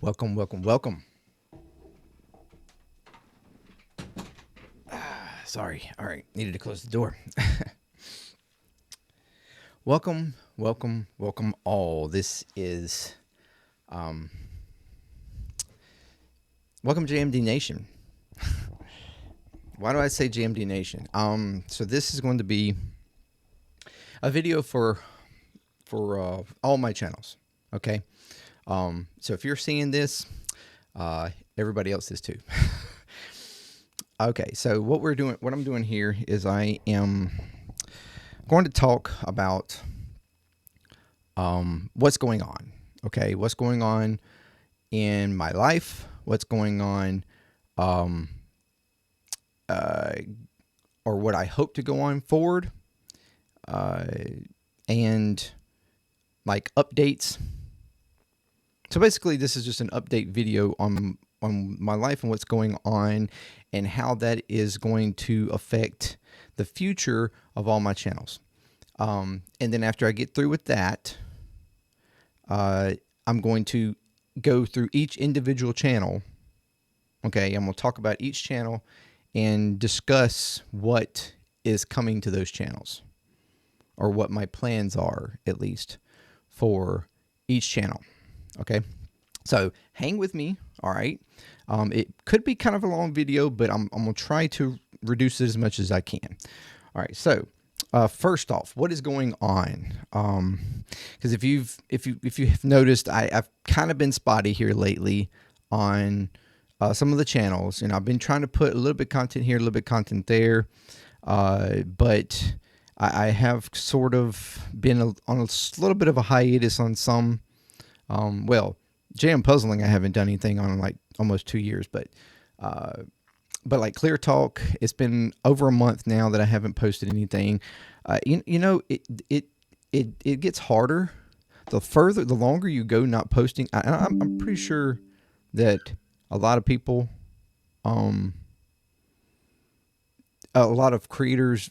Welcome, welcome, welcome. Sorry. All right. Needed to close the door. Welcome, welcome, welcome all. This is, welcome JMD Nation. Why do I say JMD Nation? So this is going to be a video for all my channels. Okay. So if you're seeing this, everybody else is too. Okay, so what I'm doing here is I am going to talk about what's going on. Okay, what's going on in my life, what's going on, or what I hope to go on forward, and like updates. So basically, this is just an update video on my life and what's going on and how that is going to affect the future of all my channels. And then after I get through with that, I'm going to go through each individual channel. Okay, I'm going to talk about each channel and discuss what is coming to those channels, or what my plans are, at least, for each channel. Okay, so hang with me. All right. It could be kind of a long video, but I'm going to try to reduce it as much as I can. All right. So first off, what is going on? Because if you've noticed, I've kind of been spotty here lately on some of the channels, and I've been trying to put a little bit of content here, a little bit of content there, but I have sort of been on a little bit of a hiatus on some. Well, JM Puzzling, I haven't done anything on in like almost 2 years, but like ClearTalk, it's been over a month now that I haven't posted anything. You know, it gets harder the longer you go not posting. I'm pretty sure that a lot of people, a lot of creators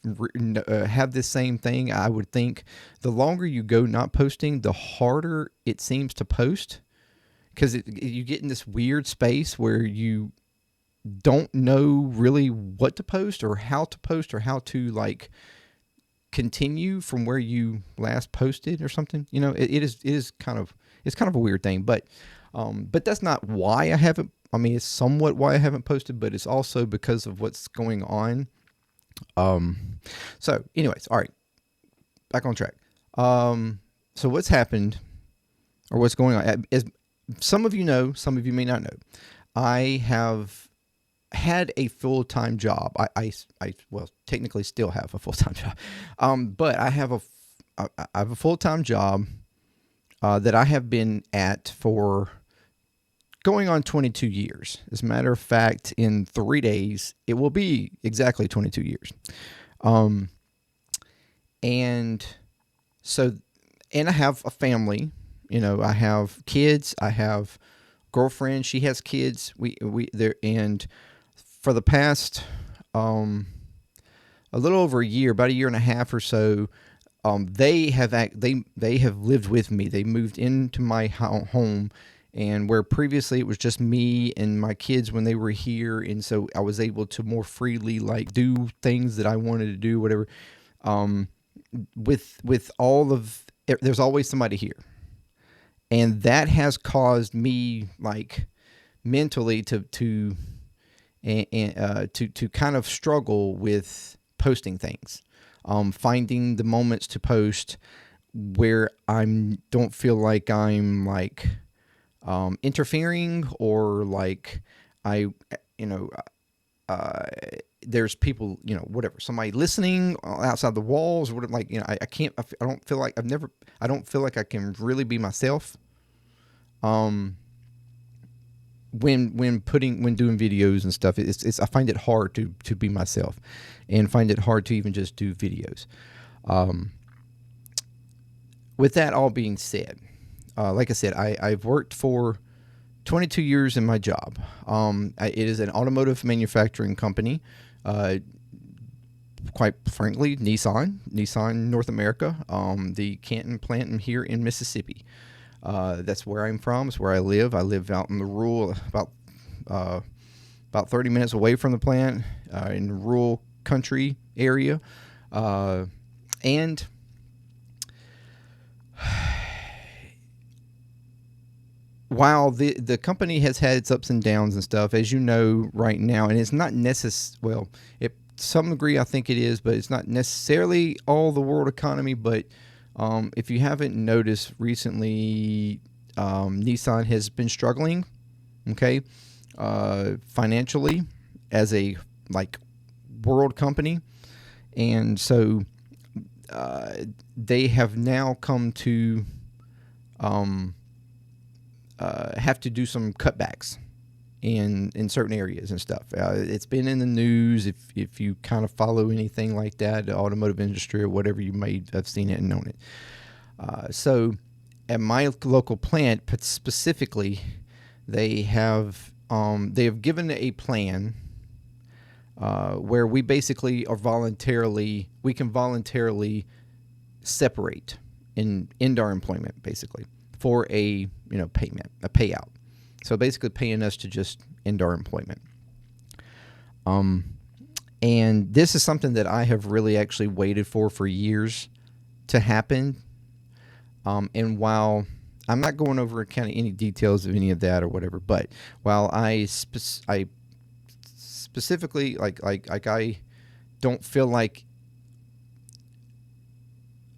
have this same thing. I would think the longer you go not posting, the harder it seems to post, because you get in this weird space where you don't know really what to post or how to like continue from where you last posted or something. You know, it's kind of a weird thing, but that's not why I haven't. I mean, it's somewhat why I haven't posted, but it's also because of what's going on. So anyways, all right, back on track. So what's happened, or what's going on, as some of you know, some of you may not know, I have had a full-time job. I well, technically still have a full-time job. But I have a full-time job, that I have been at for going on 22 years. As a matter of fact, in 3 days, it will be exactly 22 years. And so, and I have a family, you know, I have kids, I have girlfriend, she has kids, and for the past, a little over a year, about a year and a half or so, they have lived with me. They moved into my home, and where previously it was just me and my kids when they were here, and so I was able to more freely like do things that I wanted to do, whatever. With all of, there's always somebody here, and that has caused me like mentally to kind of struggle with posting things, finding the moments to post where I don't feel like I'm like interfering, or like there's people, you know, whatever, somebody listening outside the walls or whatever. Like, you know, I don't feel like I don't feel like I can really be myself. When doing videos and stuff, I find it hard to be myself, and find it hard to even just do videos. With that all being said, like I said, I've worked for 22 years in my job. It is an automotive manufacturing company. Quite frankly, Nissan North America, the Canton plant here in Mississippi. That's where I'm from. It's where I live. I live out in the rural, about 30 minutes away from the plant, in the rural country area. And while the company has had its ups and downs and stuff, as you know right now, and it's not well, to some degree I think it is, but it's not necessarily all the world economy. But if you haven't noticed recently, Nissan has been struggling, okay, financially as a world company, and so they have now come to have to do some cutbacks in certain areas and stuff. It's been in the news if you kind of follow anything like that, the automotive industry or whatever, you may have seen it and known it. So at my local plant specifically, they have given a plan where we basically we can voluntarily separate in our employment, basically, for a payout. So basically paying us to just end our employment. And this is something that I have really actually waited for years to happen. And while I'm not going over kind of any details of any of that or whatever, but while I specifically I don't feel like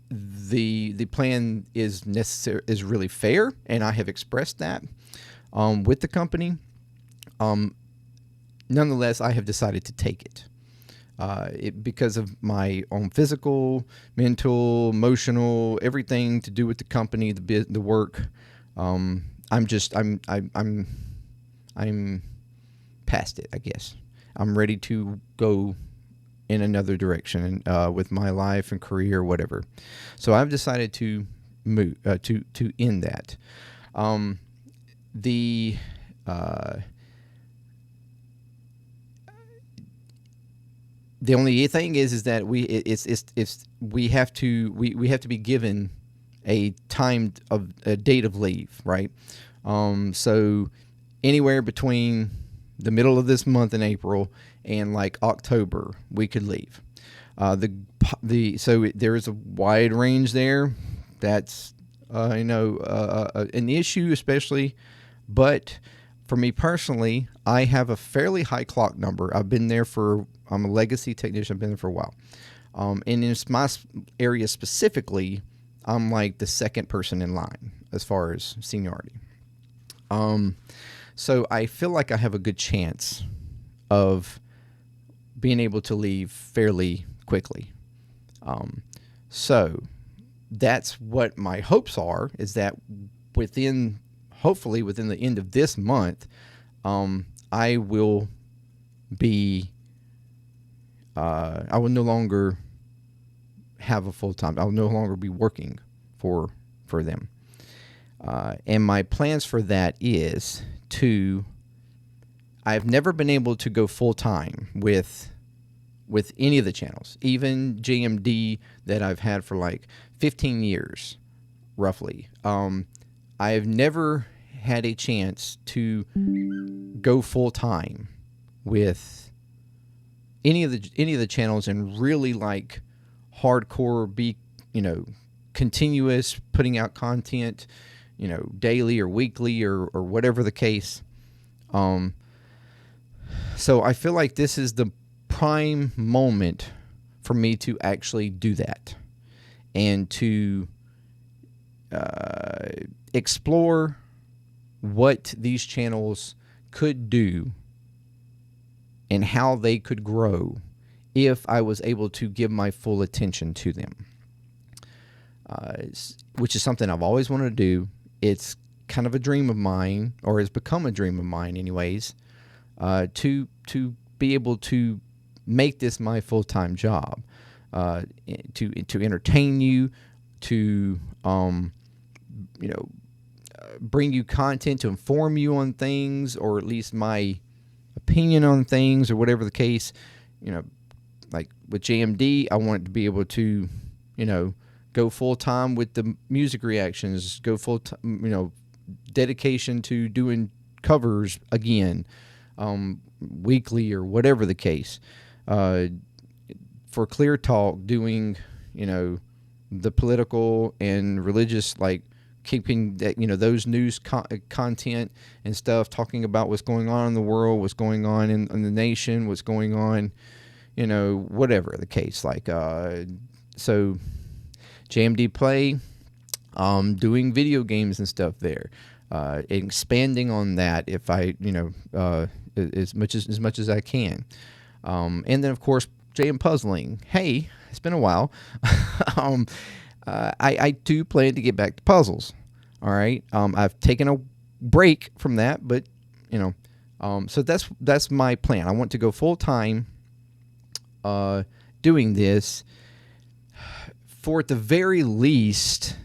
the plan is really fair, and I have expressed that with the company. Nonetheless, I have decided to take it. Because of my own physical, mental, emotional, everything to do with the company, the work. I'm past it, I guess. I'm ready to go in another direction with my life and career, whatever. So I've decided to move to end that. The only thing is that we have to be given a date of leave, right? So anywhere between the middle of this month in April and October, we could leave. So there is a wide range there. That's an issue, especially, but for me personally, I have a fairly high clock number. I'm a legacy technician. I've been there for a while. And in my area specifically, I'm like the second person in line as far as seniority. So I feel like I have a good chance of being able to leave fairly quickly. So that's what my hopes are, is that hopefully within the end of this month, I will no longer have a full-time. I'll no longer be working for them. And my plans for that is I've never been able to go full-time with any of the channels, even JMD that I've had for 15 years, roughly. I've never had a chance to go full-time with any of the channels and really hardcore be continuous, putting out content daily or weekly or whatever the case. So I feel like this is the prime moment for me to actually do that and to explore what these channels could do and how they could grow if I was able to give my full attention to them, which is something I've always wanted to do. It's kind of a dream of mine, or has become a dream of mine anyways, to be able to make this my full-time job, to entertain you, to bring you content, to inform you on things, or at least my opinion on things, or whatever the case. Like with JMD, I want it to be able to go full time with the music reactions, go full time, dedication to doing covers again, weekly or whatever the case. For ClearTalk, doing, the political and religious, like keeping that, those news content and stuff, talking about what's going on in the world, what's going on in the nation, what's going on, whatever the case. Like, so JMDPLAY, doing video games and stuff there, expanding on that if I, as much as I can. And then of course, JM Puzzling. Hey, it's been a while. I do plan to get back to puzzles. All right. I've taken a break from that, but so that's my plan. I want to go full time, doing this for, at the very least,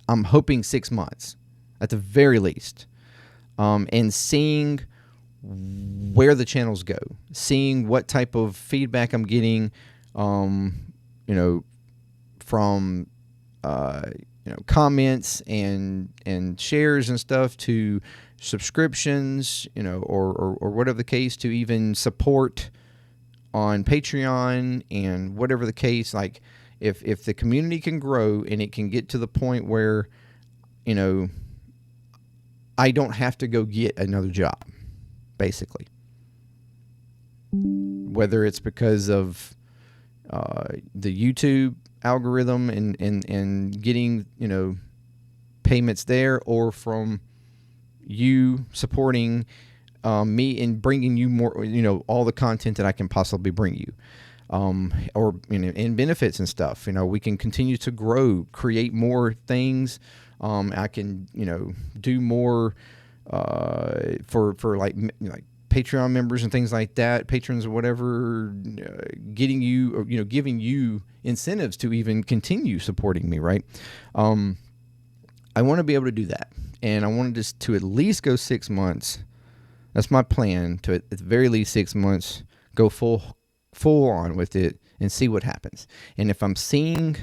I'm hoping 6 months, at the very least, and seeing where the channels go, seeing what type of feedback I'm getting, from comments and shares and stuff, to subscriptions, or whatever the case, to even support on Patreon and whatever the case. Like, if the community can grow and it can get to the point where, I don't have to go get another job, basically. Whether it's because of the YouTube algorithm and getting, payments there, or from you supporting me and bringing you more, all the content that I can possibly bring you, or and benefits and stuff. We can continue to grow, create more things. I can, do more for like Patreon members and things like that, patrons or whatever, getting you, or, giving you incentives to even continue supporting me, right? I want to be able to do that, and I wanted to at least go 6 months. That's my plan, to at the very least 6 months, go full on with it and see what happens. And if I'm seeing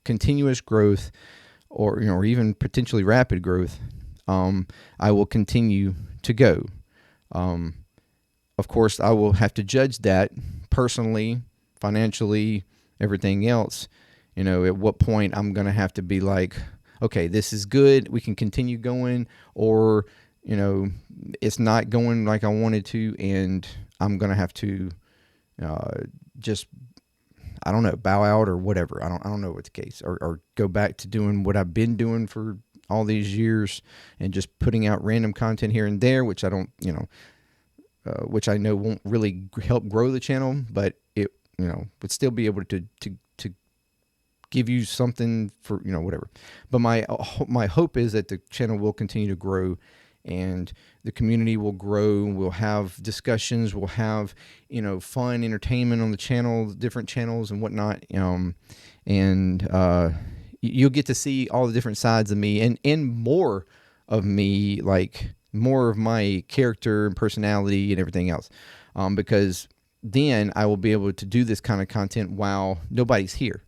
continuous growth, or even potentially rapid growth, I will continue to go. Of course, I will have to judge that personally, financially, everything else. At what point I'm going to have to be like, okay, this is good, we can continue going, or, it's not going like I wanted to, and I'm going to have to just, I don't know, bow out or whatever. I don't know what's the case, or go back to doing what I've been doing for all these years and just putting out random content here and there, which I don't, which I know won't really help grow the channel, but it, would still be able to give you something for, whatever. But my hope is that the channel will continue to grow, and the community will grow. We'll have discussions. We'll have, fun entertainment on the channel, different channels and whatnot. And you'll get to see all the different sides of me, and more of me, like more of my character and personality and everything else. Because then I will be able to do this kind of content while nobody's here.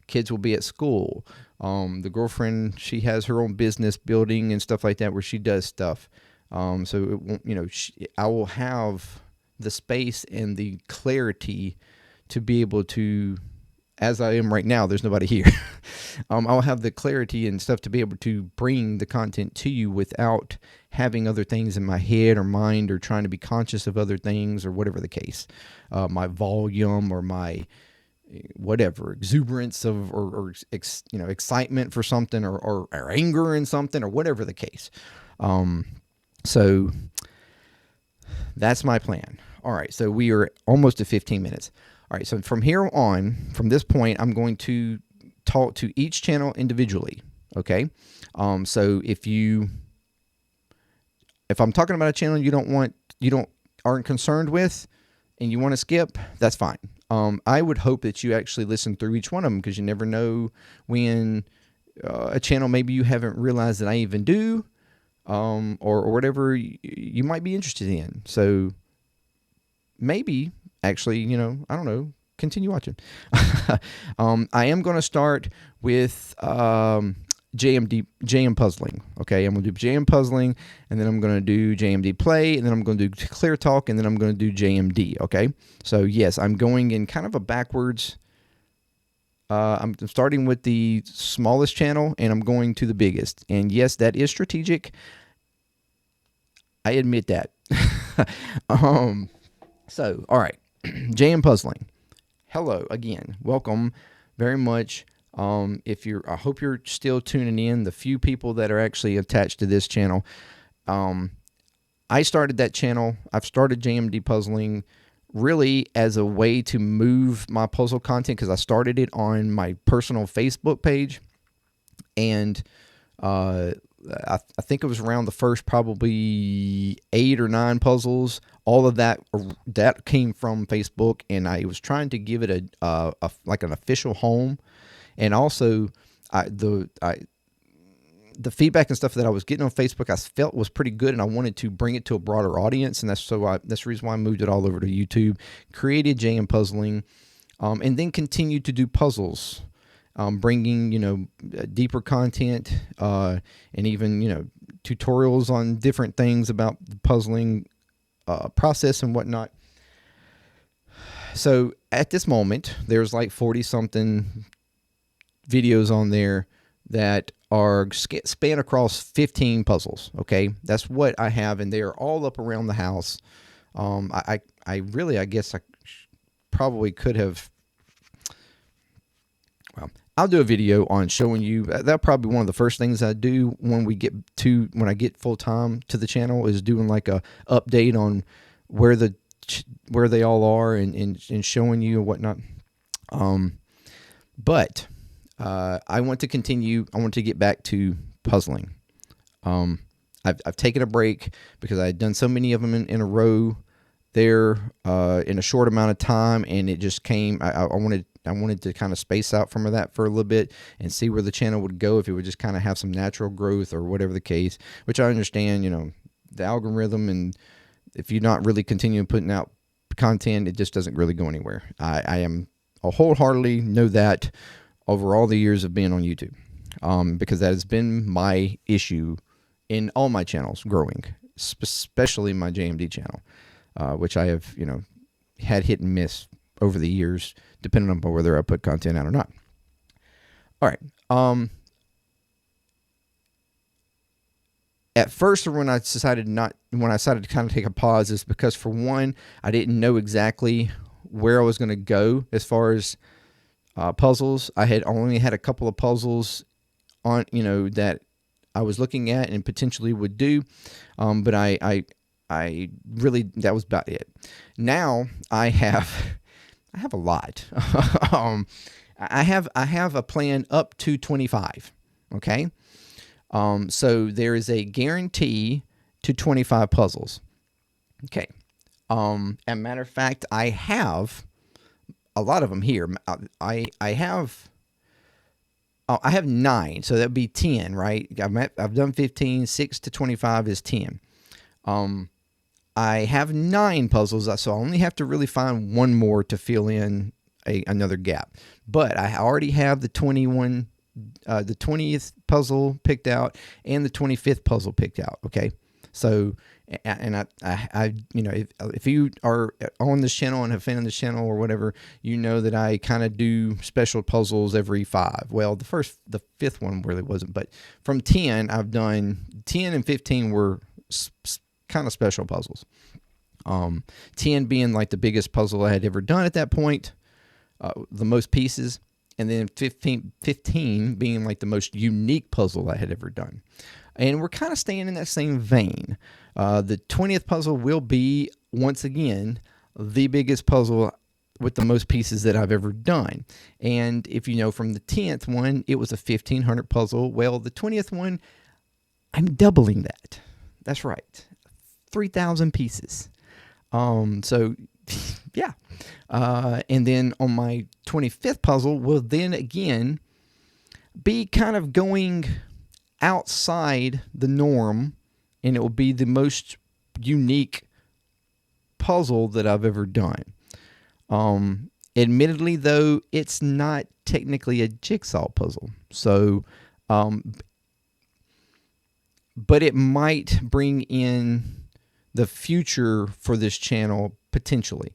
Kids will be at school. The girlfriend, she has her own business building and stuff like that where she does stuff. So it won't, I will have the space and the clarity to be able to, as I am right now, there's nobody here. I'll have the clarity and stuff to be able to bring the content to you without having other things in my head or mind, or trying to be conscious of other things, or whatever the case. My volume, or my whatever exuberance of, or excitement for something, or anger in something, or whatever the case. So that's my plan. All right, so we are almost at 15 minutes. All right, so from here on, from this point, I'm going to talk to each channel individually. Okay, so if I'm talking about a channel you aren't concerned with, and you want to skip, that's fine. I would hope that you actually listen through each one of them, because you never know when a channel maybe you haven't realized that I even do, or whatever you might be interested in. So maybe actually, I don't know, continue watching. I am going to start with JM puzzling. Okay, I'm going to do JM puzzling, and then I'm going to do JMD play, and then I'm going to do ClearTalk, and then I'm going to do JMD. Okay, so yes, I'm going in kind of a backwards. I'm starting with the smallest channel, and I'm going to the biggest. And yes, that is strategic. I admit that. So, all right, JM puzzling. Hello again. Welcome very much. I hope you're still tuning in. The few people that are actually attached to this channel. I started that channel. I've started JMD puzzling really as a way to move my puzzle content, because I started it on my personal Facebook page, and I think it was around the first probably 8 or 9 puzzles. All of that came from Facebook, and I was trying to give it like an official home, and also the feedback and stuff that I was getting on Facebook, I felt was pretty good, and I wanted to bring it to a broader audience, and that's the reason why I moved it all over to YouTube, created JM Puzzling, and then continued to do puzzles, bringing deeper content, and even tutorials on different things about the puzzling process and whatnot. So at this moment, there's like 40 something videos on there that are span across 15 puzzles. Okay, that's what I have, and they are all up around the house. I guess I probably could have. Well, I'll do a video on showing you. That'll probably be one of the first things I do when I get full time to the channel, is doing like a update on where they all are, and showing you and whatnot. But I want to continue. I want to get back to puzzling. I've taken a break because I had done so many of them in a row there in a short amount of time, and it just came. I wanted to kind of space out from that for a little bit and see where the channel would go, if it would just kind of have some natural growth or whatever the case. Which I understand, the algorithm, and if you're not really continuing putting out content, it just doesn't really go anywhere. I am wholeheartedly know that over all the years of being on YouTube, because that has been my issue in all my channels growing, especially my JMD channel, which I have, had hit and miss over the years, depending on whether I put content out or not. All right. At first, when I decided to kind of take a pause, is because, for one, I didn't know exactly where I was going to go as far as puzzles. I had only had a couple of puzzles on, that I was looking at and potentially would do, but I really, that was about it. Now I have a lot. I have a plan up to 25. Okay. So there is a guarantee to 25 puzzles. Okay. As a matter of fact, I have a lot of them here. I have 9, so that'd be 10, right? I've done 15. 6 to 25 is 10. I have 9 puzzles, so I only have to really find one more to fill in another gap. But I already have the 20th puzzle picked out and the 25th puzzle picked out. Okay, so, and I if you are on this channel and have been on this channel or whatever, that I kind of do special puzzles every 5. Well, the 5th one really wasn't, but from 10, I've done 10 and 15 were kind of special puzzles. 10 being like the biggest puzzle I had ever done at that point, the most pieces, and then 15 being like the most unique puzzle I had ever done. And we're kind of staying in that same vein. The 20th puzzle will be, once again, the biggest puzzle with the most pieces that I've ever done. And if you know, from the 10th one, it was a 1,500 puzzle. Well, the 20th one, I'm doubling that. That's right. 3,000 pieces. So, yeah. And then on my 25th puzzle will then again be kind of going outside the norm, and it will be the most unique puzzle that I've ever done. Admittedly, though, it's not technically a jigsaw puzzle. So, but it might bring in the future for this channel potentially,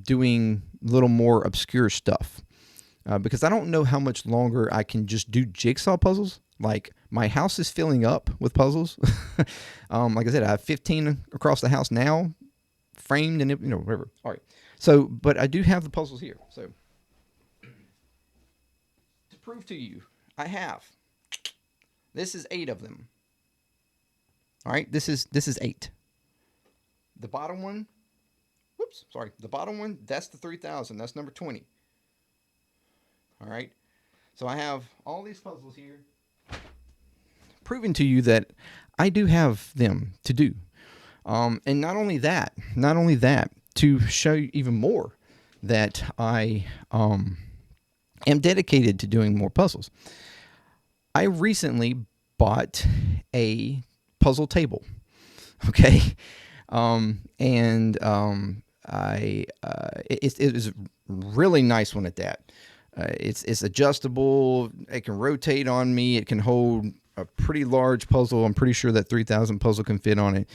doing a little more obscure stuff. Because I don't know how much longer I can just do jigsaw puzzles. Like, my house is filling up with puzzles. Like I said, I have 15 across the house now, framed and, whatever. All right. So, but I do have the puzzles here. So, to prove to you, I have. This is 8 of them. All right. This is 8. The bottom one, the bottom one, that's the 3000. That's number 20. All right. So I have all these puzzles here, proving to you that I do have them to do. And not only that, to show you even more that I am dedicated to doing more puzzles. I recently bought a puzzle table. Okay. It was a really nice one at that. It's adjustable. It can rotate on me. It can hold a pretty large puzzle. I'm pretty sure that 3000 puzzle can fit on it.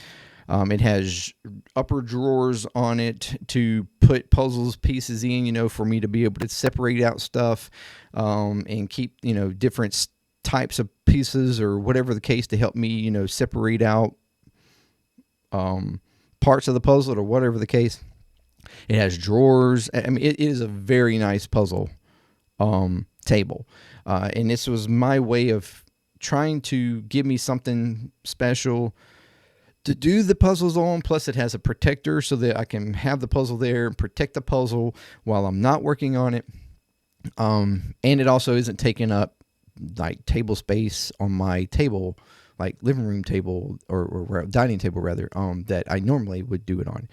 It has upper drawers on it to put puzzles pieces in, for me to be able to separate out stuff, and keep, different types of pieces or whatever the case to help me, separate out, parts of the puzzle or whatever the case. It has drawers. I mean, it is a very nice puzzle table. And this was my way of trying to give me something special to do the puzzles on. Plus it has a protector so that I can have the puzzle there and protect the puzzle while I'm not working on it. And it also isn't taking up like table space on my table, like living room table or dining table rather, that I normally would do it on.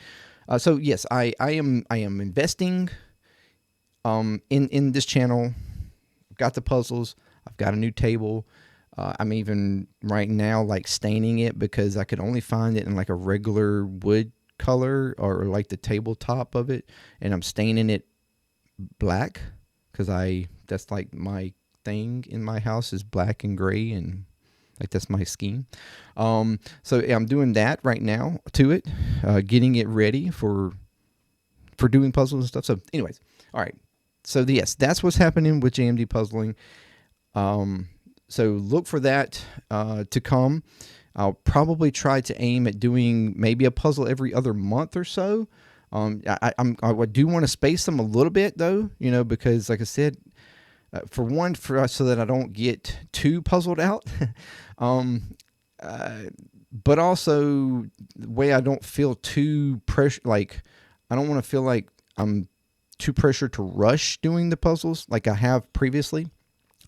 So yes, I am investing in this channel. I've got the puzzles. I've got a new table. I'm even right now like staining it because I could only find it in like a regular wood color or like the tabletop of it, and I'm staining it black because that's like my thing in my house is black and gray, and like that's my scheme. So I'm doing that right now to it, getting it ready for doing puzzles and stuff. So anyways, all right. So yes, that's what's happening with JMD puzzling. So look for that to come. I'll probably try to aim at doing maybe a puzzle every other month or so. I do want to space them a little bit though, because like I said, for us so that I don't get too puzzled out. But also the way I don't feel too pressure, like I don't want to feel like I'm too pressured to rush doing the puzzles like I have previously.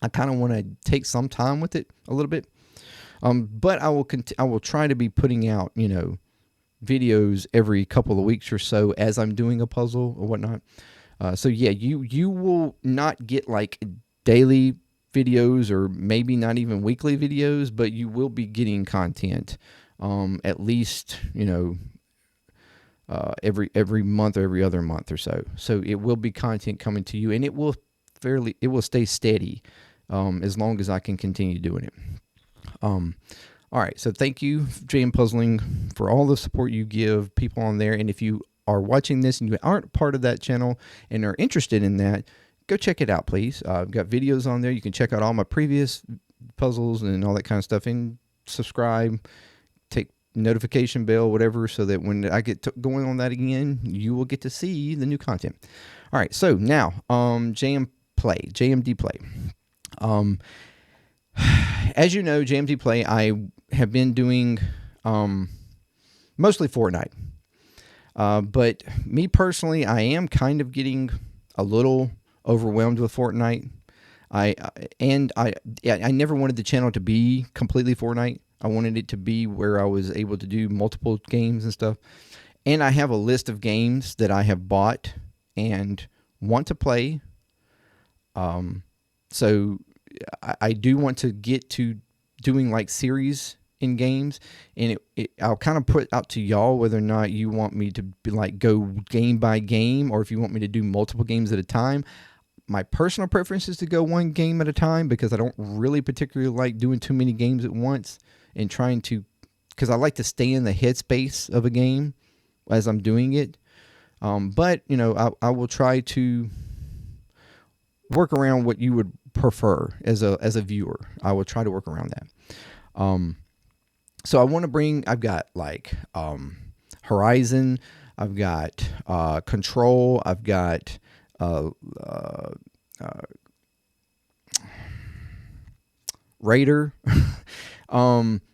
I kind of want to take some time with it a little bit. But I will try to be putting out, videos every couple of weeks or so as I'm doing a puzzle or whatnot. So yeah, you will not get like daily videos or maybe not even weekly videos, but you will be getting content, at least, every month or every other month or so. So it will be content coming to you, and it will stay steady, as long as I can continue doing it. All right. So thank you, JM Puzzling, for all the support you give people on there. And if you are watching this and you aren't part of that channel and are interested in that, go check it out, please. I've got videos on there. You can check out all my previous puzzles and all that kind of stuff, and subscribe, take notification bell, whatever, so that when I get going on that again, you will get to see the new content. All right. So now, JMDPLAY. As you know, JMDPLAY, I have been doing mostly Fortnite. But me personally, I am kind of getting a little overwhelmed with Fortnite. I never wanted the channel to be completely Fortnite. I wanted it to be where I was able to do multiple games and stuff. And I have a list of games that I have bought and want to play. So I do want to get to doing like series in games, and I'll kind of put out to y'all whether or not you want me to be like go game by game, or if you want me to do multiple games at a time. My personal preference is to go one game at a time, because I don't really particularly like doing too many games at once and trying to, because I like to stay in the headspace of a game as I'm doing it. But you know, I will try to work around what you would prefer as a viewer. I will try to work around that. So I want to bring, I've got like Horizon, I've got Control, I've got Raider.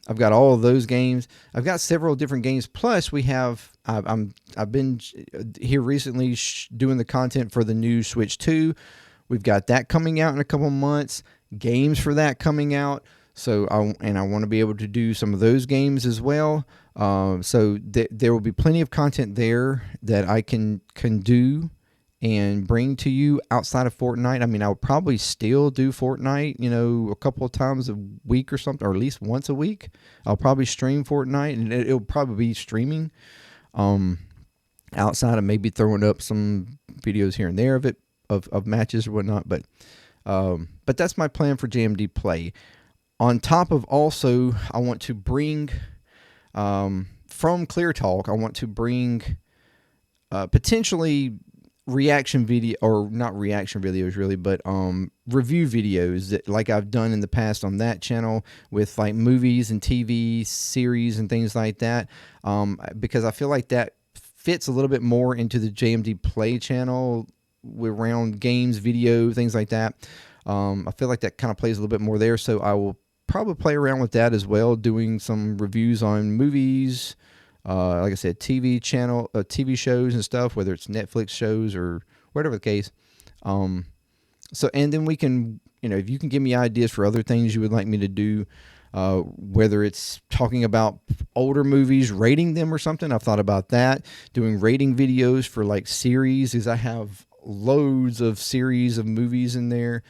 I've got all of those games. I've got several different games. Plus, I've been here recently doing the content for the new Switch 2. We've got that coming out in a couple months. Games for that coming out. So I want to be able to do some of those games as well. So there will be plenty of content there that I can do and bring to you outside of Fortnite. I mean, I'll probably still do Fortnite, you know, a couple of times a week or something, or at least once a week. I'll probably stream Fortnite, and it'll probably be streaming outside of maybe throwing up some videos here and there of it, of matches or whatnot. But that's my plan for JMD Play. On top of also, I want to bring from ClearTalk, I want to bring potentially reaction video, or not reaction videos really, but review videos that like I've done in the past on that channel with like movies and TV series and things like that, because I feel like that fits a little bit more into the JMD Play channel around games, video, things like that. I feel like that kind of plays a little bit more there, so I will probably play around with that as well, doing some reviews on movies, like I said, TV shows and stuff, whether it's Netflix shows or whatever the case. So, and then we can, you know, if you can give me ideas for other things you would like me to do, whether it's talking about older movies, rating them or something. I've thought about that, doing rating videos for like series, because I have loads of series of movies in there,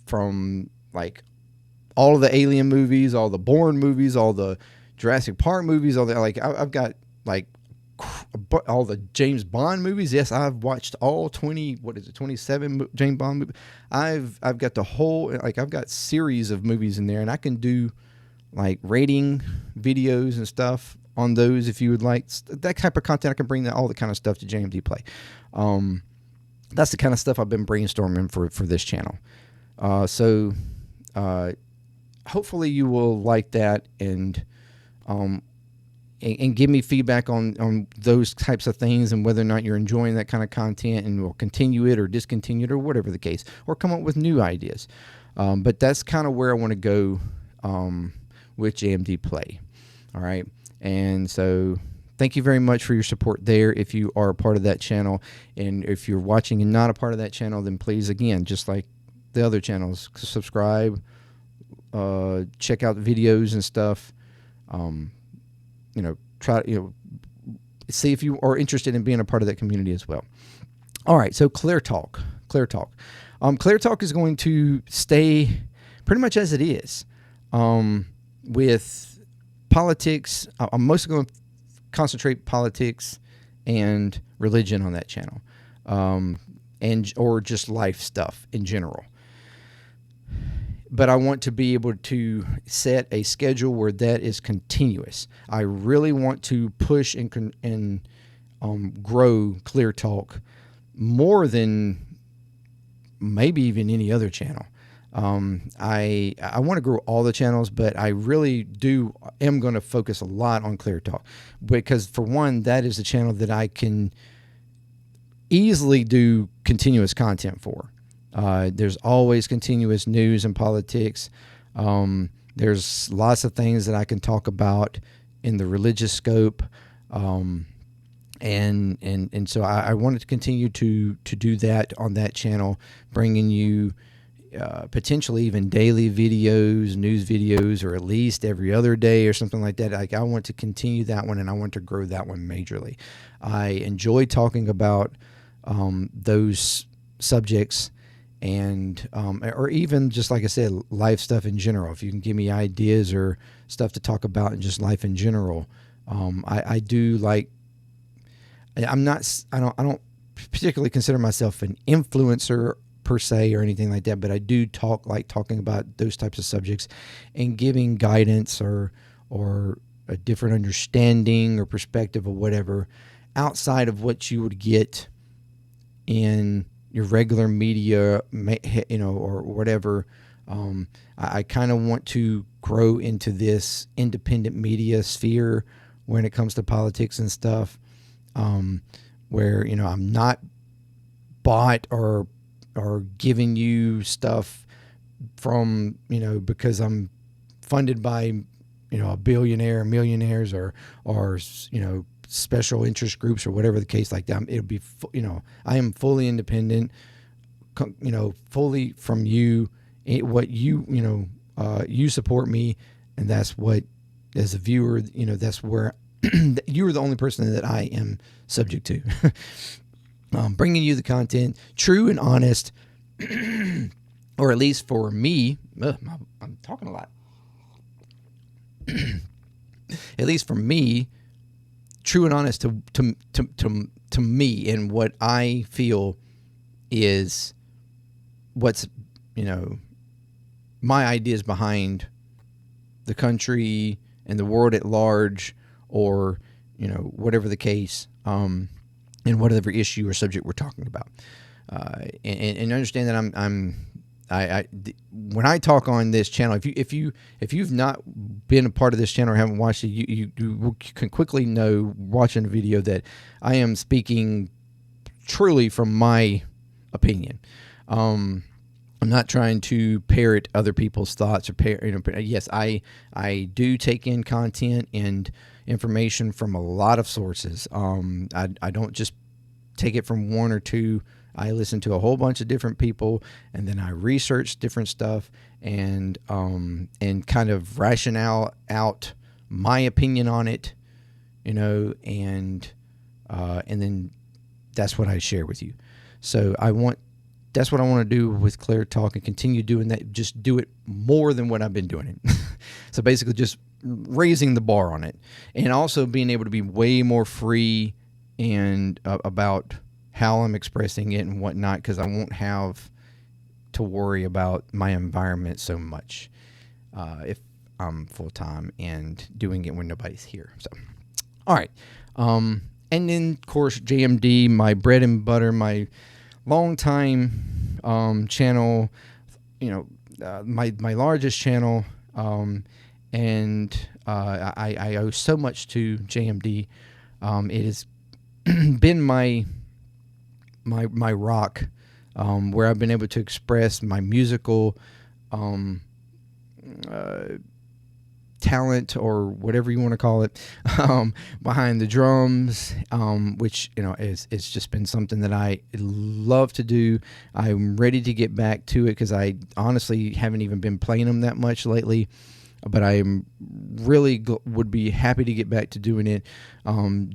from like all of the Alien movies, all the Bourne movies, all the Jurassic Park movies, all that. Like I've got like all the James Bond movies. Yes, I've watched all 27 James Bond movies. I've got the whole, like I've got series of movies in there, and I can do like rating videos and stuff on those if you would like that type of content. I can bring all the kind of stuff to JMD Play. That's the kind of stuff I've been brainstorming for this channel. So hopefully you will like that, and give me feedback on those types of things, and whether or not you're enjoying that kind of content, and we'll continue it or discontinue it or whatever the case, or come up with new ideas. But that's kind of where I want to go with JMD Play. All right. And so thank you very much for your support there. If you are a part of that channel, and if you're watching and not a part of that channel, then please, again, just like the other channels, subscribe, check out the videos and stuff. You know, try, you know, see if you are interested in being a part of that community as well. All right, so ClearTalk. ClearTalk is going to stay pretty much as it is. With politics, I'm mostly going to concentrate politics and religion on that channel, or just life stuff in general. But I want to be able to set a schedule where that is continuous. I really want to push and grow ClearTalk more than maybe even any other channel. I want to grow all the channels, but I really am going to focus a lot on ClearTalk, because for one, that is a channel that I can easily do continuous content for. There's always continuous news and politics. There's lots of things that I can talk about in the religious scope. And so I wanted to continue to do that on that channel, bringing you potentially even daily videos, news videos, or at least every other day or something like that. Like, I want to continue that one, and I want to grow that one majorly. I enjoy talking about those subjects, and or even just like I said, life stuff in general. If you can give me ideas or stuff to talk about and just life in general, I do like. I don't particularly consider myself an influencer per se or anything like that, but I do like talking about those types of subjects and giving guidance or a different understanding or perspective or whatever outside of what you would get in your regular media, or whatever. I kind of want to grow into this independent media sphere when it comes to politics and stuff, where I'm not bought or giving you stuff from because I'm funded by a billionaire, millionaires, or special interest groups or whatever the case like that. It'll be I am fully independent, fully from you. What you you support me, and that's what, as a viewer, that's where you are the only person that I am subject to. Bringing you the content, true and honest, or at least for me. I'm talking a lot. At least for me, true and honest to me, and what I feel is what's my ideas behind the country and the world at large, or whatever the case, and whatever issue or subject we're talking about, and understand that when I talk on this channel, if you've not been a part of this channel or haven't watched it, you can quickly know watching the video that I am speaking truly from my opinion. I'm not trying to parrot other people's thoughts or yes, I do take in content and information from a lot of sources. I don't just take it from one or two. I listen to a whole bunch of different people, and then I research different stuff and kind of rationale out my opinion on it, and then that's what I share with you. So that's what I want to do with ClearTalk, and continue doing that. Just do it more than what I've been doing it. So basically just raising the bar on it, and also being able to be way more free and about how I'm expressing it and whatnot, because I won't have to worry about my environment so much if I'm full-time and doing it when nobody's here. So, all right. And then, of course, JMD, my bread and butter, my long-time channel, my largest channel, and I owe so much to JMD. It has been my rock, where I've been able to express my musical talent, or whatever you want to call it, behind the drums, which it's just been something that I love to do. I'm ready to get back to it, because I honestly haven't even been playing them that much lately, but I really would be happy to get back to doing it,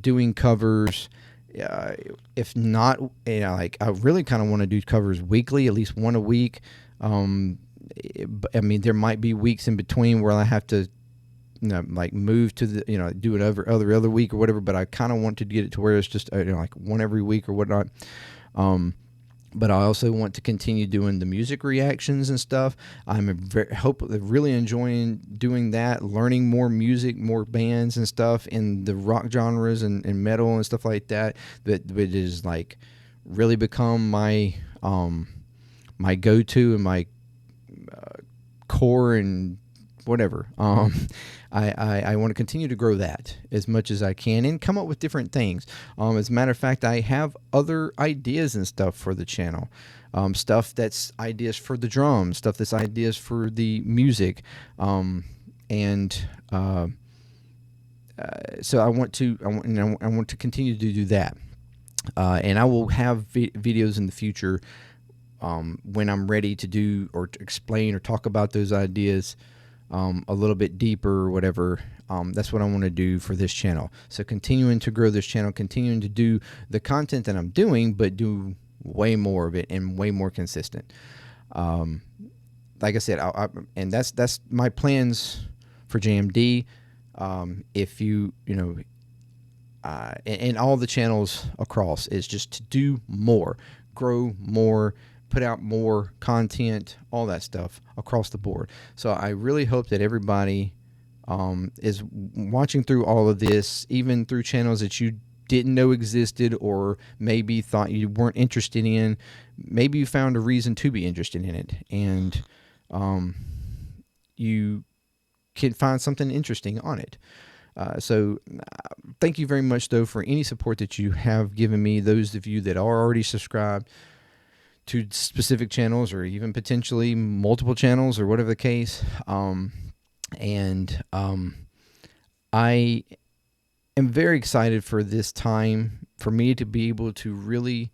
doing covers. If not, like, I really kind of want to do covers weekly, at least one a week. I mean, there might be weeks in between where I have to, like, move to the, do it other week or whatever. But I kind of want to get it to where it's just like one every week or whatnot. But I also want to continue doing the music reactions and stuff. I'm really enjoying doing that, learning more music, more bands and stuff in the rock genres and metal and stuff like that. That is like really become my my go-to and my core and whatever. I want to continue to grow that as much as I can and come up with different things. As a matter of fact, I have other ideas and stuff for the channel. Stuff that's ideas for the drums, stuff that's ideas for the music. So I want to continue to do that. And I will have videos in the future when I'm ready to do or to explain or talk about those ideas a little bit deeper or whatever. That's what I want to do for this channel. So continuing to grow this channel, continuing to do the content that I'm doing, but do way more of it and way more consistent. Like I said, and that's my plans for JMD. If and all the channels across is just to do more, grow more, put out more content, all that stuff across the board. So I really hope that everybody is watching through all of this, even through channels that you didn't know existed or maybe thought you weren't interested in. Maybe you found a reason to be interested in it, and you can find something interesting on it. So thank you very much, though, for any support that you have given me. Those of you that are already subscribed to specific channels or even potentially multiple channels or whatever the case. I am very excited for this time for me to be able to really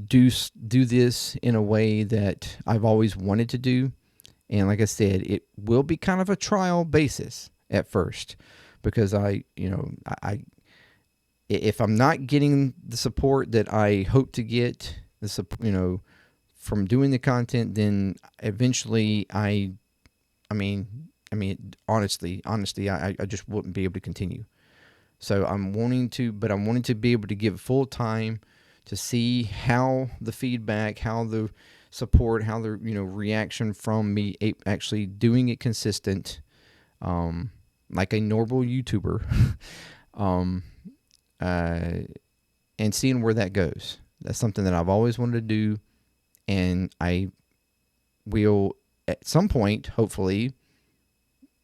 do this in a way that I've always wanted to do. And like I said, it will be kind of a trial basis at first, because if I'm not getting the support that I hope to get, from doing the content, then eventually honestly, I just wouldn't be able to continue. So I'm wanting to be able to give full time to see how the feedback, how the support, how the reaction from me actually doing it consistent, like a normal YouTuber, and seeing where that goes. That's something that I've always wanted to do, and I will at some point, hopefully,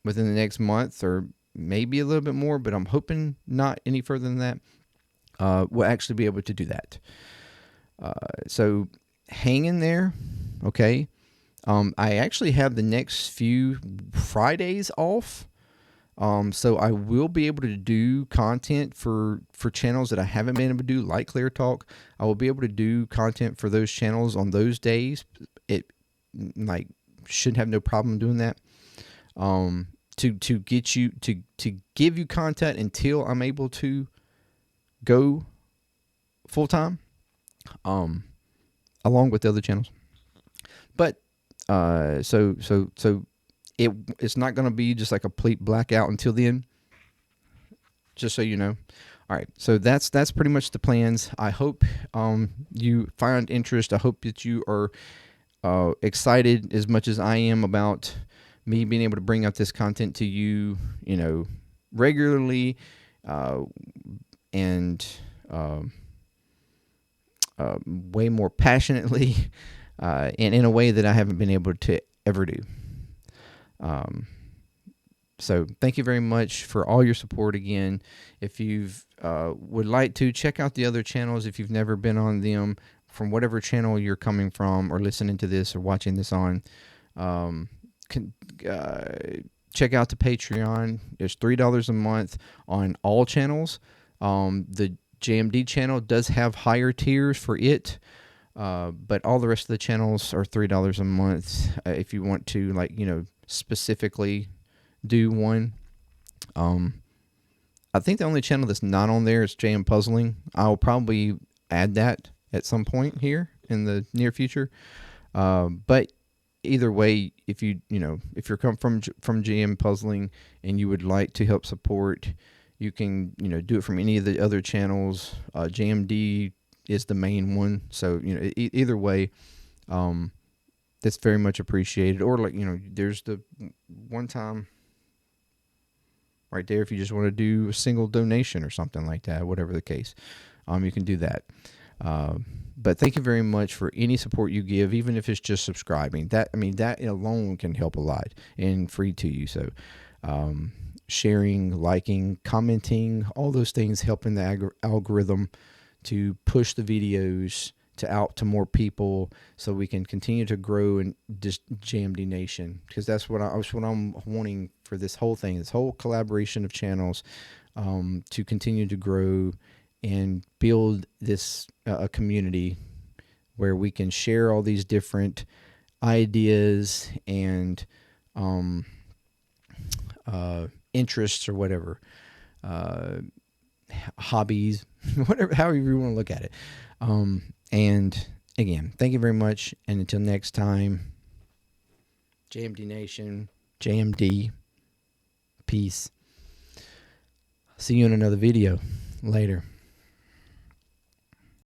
within the next month or maybe a little bit more, but I'm hoping not any further than that, we'll actually be able to do that. So hang in there, okay? I actually have the next few Fridays off. So I will be able to do content for channels that I haven't been able to do, like ClearTalk. I will be able to do content for those channels on those days. It should have no problem doing that. To get you to give you content until I'm able to go full time, along with the other channels. But so it's not going to be just like a complete blackout until then, just so you know. All right, so that's pretty much the plans. I hope you find interest. I hope that you are excited as much as I am about me being able to bring out this content to you, regularly, and way more passionately, and in a way that I haven't been able to ever do. So thank you very much for all your support again. If you would like to check out the other channels, if you've never been on them, from whatever channel you're coming from or listening to this or watching this on, check out the Patreon. It's $3 a month on all channels. The JMD channel does have higher tiers for it, but all the rest of the channels are $3 a month. If you want to, specifically do one. I think the only channel that's not on there is JM Puzzling. I'll probably add that at some point here in the near future. But either way, if you're come from JM Puzzling and you would like to help support, you can do it from any of the other channels. JMD is the main one, so either way, that's very much appreciated. Or there's the one time right there, if you just want to do a single donation or something like that, whatever the case, you can do that. But thank you very much for any support you give, even if it's just subscribing. That alone can help a lot and free to you. So sharing, liking, commenting, all those things helping the algorithm to push the videos out to more people, so we can continue to grow in this JMD Nation, because that's what I'm wanting for this whole thing, this whole collaboration of channels, to continue to grow and build this a community where we can share all these different ideas and interests or whatever. hobbies, whatever, however you want to look at it. And again, thank you very much. And until next time, JMD Nation, JMD, peace. See you in another video later.